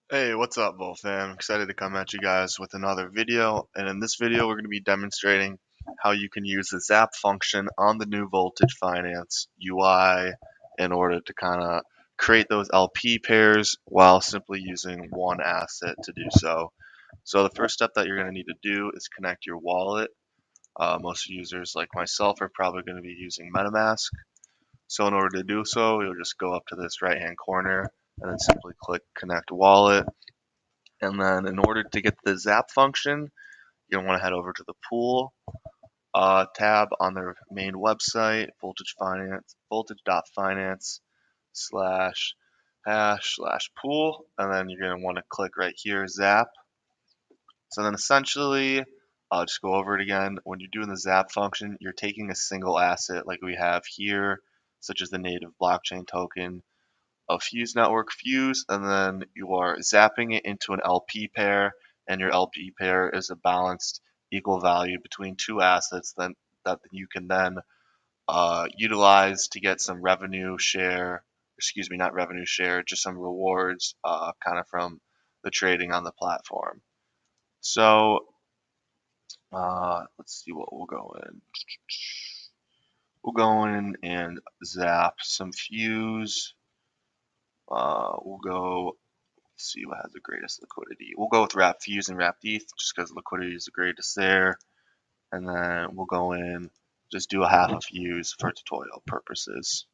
Hey, what's up, Wolf? I'm excited to come at you guys with another video. And in this video, we're going to be demonstrating how you can use the Zap function on the new Voltage Finance UI in order to kind of create those LP pairs while simply using one asset to do so. So the first step that you're going to need to do is connect your wallet. Most users like myself are probably going to be using MetaMask. So in order to do so, you'll just go up to this right-hand corner and then simply click Connect Wallet. And then in order to get the Zap function, you'll want to head over to the Pool tab on their main website, Voltage Finance, voltage.finance slash hash slash pool. And then you're going to want to click right here, Zap. So then essentially, I'll just go over it again. When you're doing the Zap function, you're taking a single asset like we have here, such as the native blockchain token, a Fuse network Fuse, and then you are zapping it into an LP pair, and your LP pair is a balanced equal value between two assets that you can then utilize to get some revenue share, excuse me, not revenue share, just some rewards kind of from the trading on the platform. So let's see what we'll go in. We'll go in and zap some Fuse. We'll go see what has the greatest liquidity. We'll go with Wrap Fuse and Wrapped ETH just because liquidity is the greatest there. And then we'll go in, just do a half a Fuse for tutorial purposes.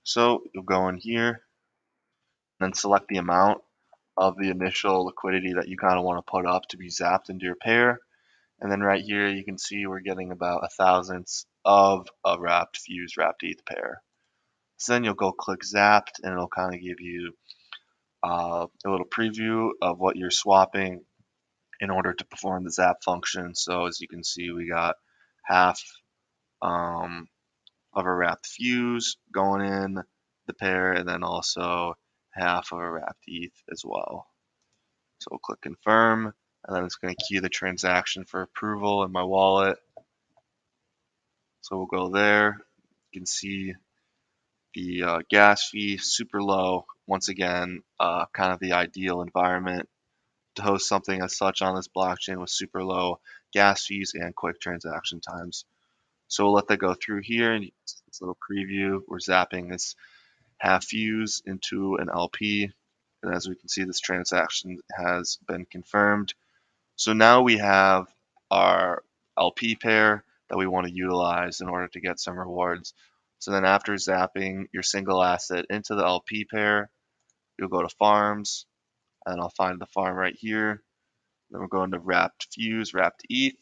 So you'll go in here, then select the amount of the initial liquidity that you kind of want to put up to be zapped into your pair. And then right here you can see we're getting about a thousandth of a Wrapped Fuse Wrapped ETH pair. So then you'll go click Zapped and it'll kind of give you a little preview of what you're swapping in order to perform the zap function. So as you can see, we got half of a wrapped fuse going in the pair, and then also half of a wrapped ETH as well. So we'll click confirm, and then it's going to queue the transaction for approval in my wallet. So we'll go there. You can see the gas fee super low. Once again, kind of the ideal environment to host something as such on this blockchain with super low gas fees and quick transaction times. So we'll let that go through here, and this little preview, we're zapping this half fuse into an LP, and as we can see, this transaction has been confirmed. So now we have our LP pair that we want to utilize in order to get some rewards. So then after zapping your single asset into the LP pair, you'll go to farms, and I'll find the farm right here. Then we're going to wrapped fuse, wrapped ETH,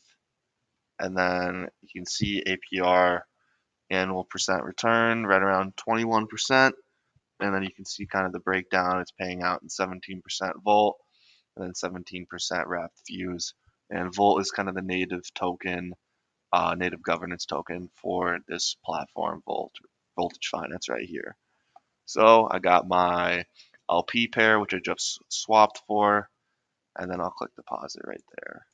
and then you can see APR annual percent return right around 21%. And then you can see kind of the breakdown. It's paying out in 17% Volt and then 17% wrapped fuse. And Volt is kind of the native token, native governance token for this platform, Voltage Finance right here. So I got my LP pair, which I just swapped for, and then I'll click deposit right there.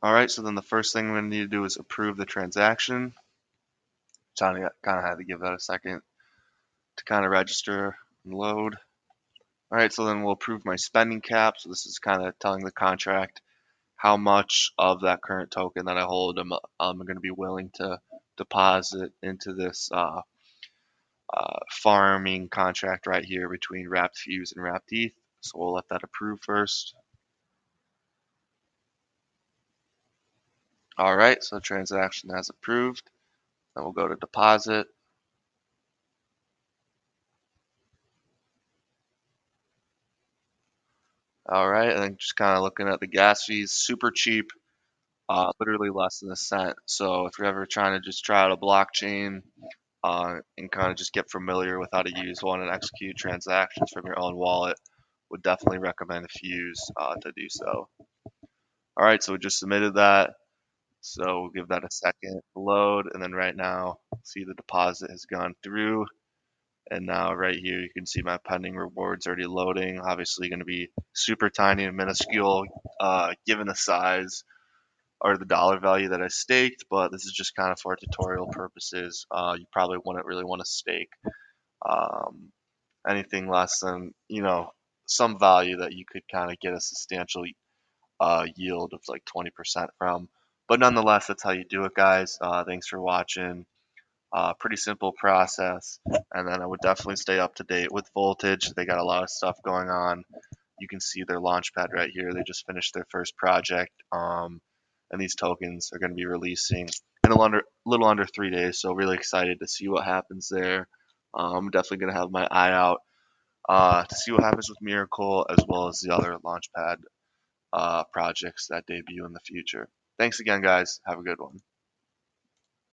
All right, so then the first thing we're going to need to do is approve the transaction. Kind of had to give that a second to kind of register and load. All right, so then we'll approve my spending cap. So this is kind of telling the contract how much of that current token that I hold I'm going to be willing to deposit into this farming contract right here between Wrapped Fuse and Wrapped ETH. So we'll let that approve first. All right, so the transaction has approved. Then we'll go to deposit. All right, and then just kind of looking at the gas fees, super cheap, literally less than a cent. So if you're ever trying to just try out a blockchain and kind of just get familiar with how to use one and execute transactions from your own wallet, would definitely recommend Fuse to do so. All right, so we just submitted that. So we'll give that a second to load, and then right now, see the deposit has gone through, And now right here, you can see my pending rewards already loading. Obviously going to be super tiny and minuscule given the size or the dollar value that I staked, but this is just kind of for tutorial purposes. You probably wouldn't really want to stake um, anything less than, some value that you could kind of get a substantial yield of like 20% from. But nonetheless, that's how you do it, guys. Thanks for watching. Pretty simple process. And then I would definitely stay up to date with Voltage. They got a lot of stuff going on. You can see their launchpad right here. They just finished their first project. And these tokens are going to be releasing in little under 3 days. So really excited to see what happens there. I'm definitely going to have my eye out to see what happens with Miracle as well as the other launchpad projects that debut in the future. Thanks again, guys. Have a good one.